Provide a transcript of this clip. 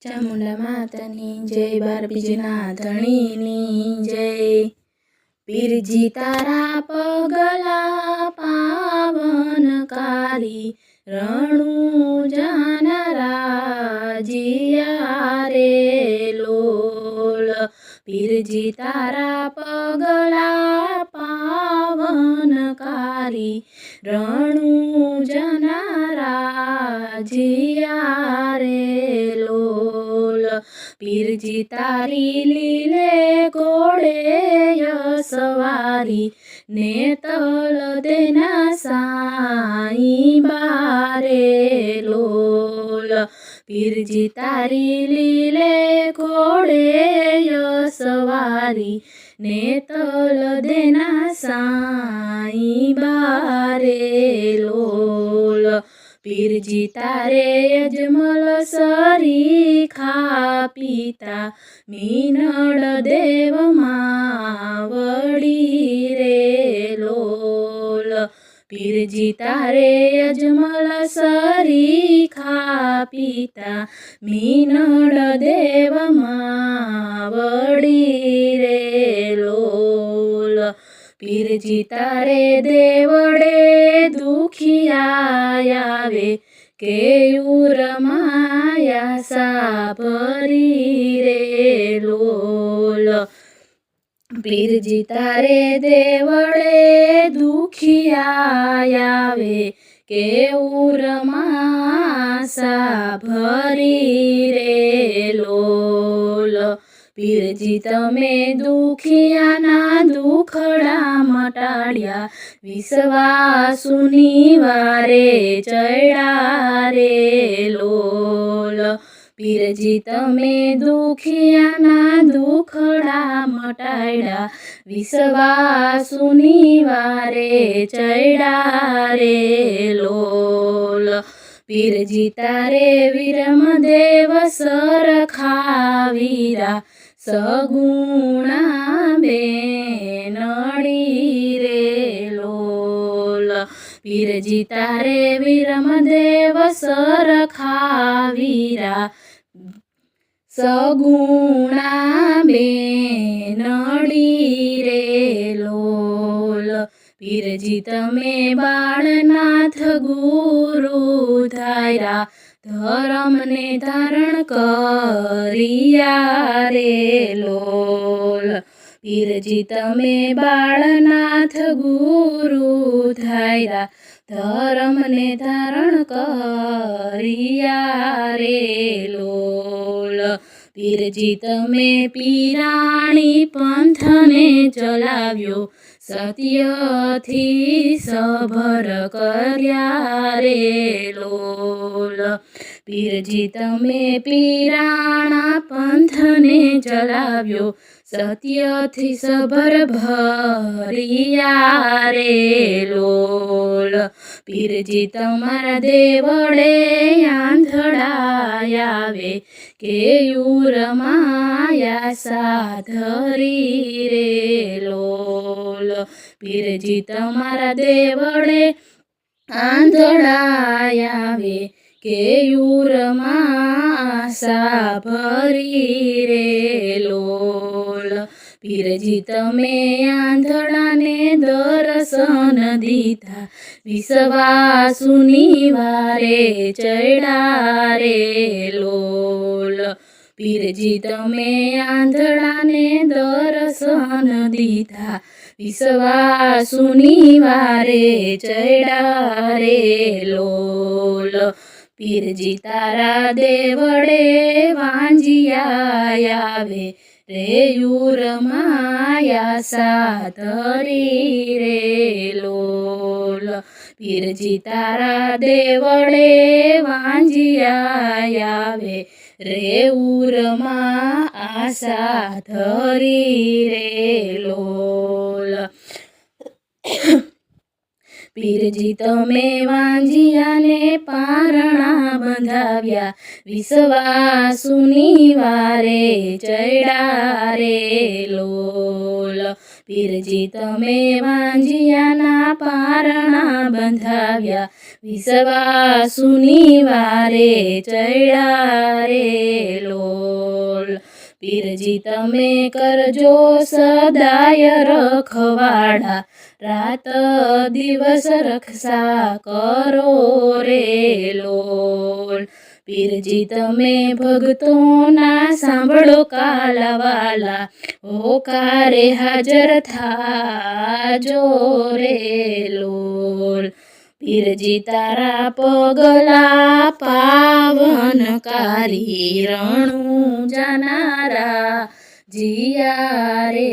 ચામુંડા માતાની જય, બાર બીજના ધણીની જય। પીરજી તારા પગલા પાવનકારી, રણુજાન રાજીયા રે લોલ। પીરજી તારા પગલા પાવનકારી, રણુજાન રાજીયા રે લોલ। પીરજી તારી લીલે ઘોડે સવારી, ને તલ દેના સાઈ બારે લોલ। પીરજી તારી લીલે ઘોડે સવારી, ને તલ દેના સાઈ બારે લોલ। પીરજી તારે અજમલ સરીખા પિતા, મીનળ દેવ માવડી રે લોલ। પીરજી તારે અજમલ સરીખા પિતા, મીનળ દેવ માવડી રે લોલ। પીરજી તારે દેવડે દુખિયા આવે, કેયુર માયા સાભરી રે લોલ। પીરજી તારે દેવડે દુખિયા આવે, કેયુર માયા ભરી રે લોલ। પીરજી તમે દુખિયાના દુખડા મટાડ્યા, વિશ્વાસુની વારે ચડ્યા રે લોલ। પીરજી તમે દુખિયાના દુખડા મટાડ્યા, વિશ્વાસુની વારે ચડ્યા રે લોલ। પીરજી તારે વીરમદેવ સરખા વીરા, સગુણા બેનડી રે લોલ। પીરજી તારે વીરમદેવ સરખા વીરા, સગુણા બેનડી રે લોલ। પીરજી તમે બાળનાથ ગુરુ ધાર્યા, ધર્મને ધારણ કર્યા રે લોલ। પીરજી તમે બાળનાથ ગુરુ ધાર્યા, ધર્મને ધારણ કર્યા રે લોલ। પીરજી તમે પીરાણી પંથને ચલાવ્યો, સત્યથી સભર કર્યા રે લોલ। પીરજી તમે પીરાણા પંથને ચલાવ્યો, સત્યથી સભર ભર્યા રે લોલ। પીરજી તમારા દેવળે આંધળા આવે, કેયુર માયા સાધરી રે લોલ। પીરજી તમારા દેવળે આંધળા આવે, કેયુર માયા ભરી રે લોલ। પીરજી તમે આંધળાને દર્શન દીધા, વિશ્વાસુની વારે ચડ્યા રે લોલ। પીરજી તમે આંધળાને દર્શન દીધા, વિશ્વાસુની વારે ચડ્યા રે લોલ। પીરજી તારા દેવળે વાંજિયા આવે, રેયુર માયા સાધરી રે લોલ। પીરજી તારા દેવળે વાંજિયા આવે, રેયુર માયા ધરી રે લોલ। પીરજી તમે વાંજિયાને પારણા બંધાવ્યા, વિશ્વાસુની વારે ચડ્યા રે લોલ। પીરજી તમે વાંજિયાના પારણા બંધાવ્યા વિશ્વાસુની વારે ચડ્યા રે લોલ પીરજી તમે કરજો સદાય રખવાડા રાત દિવસ રક્ષા કરો રે લોલ પીરજી તમે ભક્તોના સાંભળો કાલાવાલા હોકારે હાજર થાજો રે લોલ પીરજી તારા પગલા પાવનકારી રણું જાનારા જીયા રે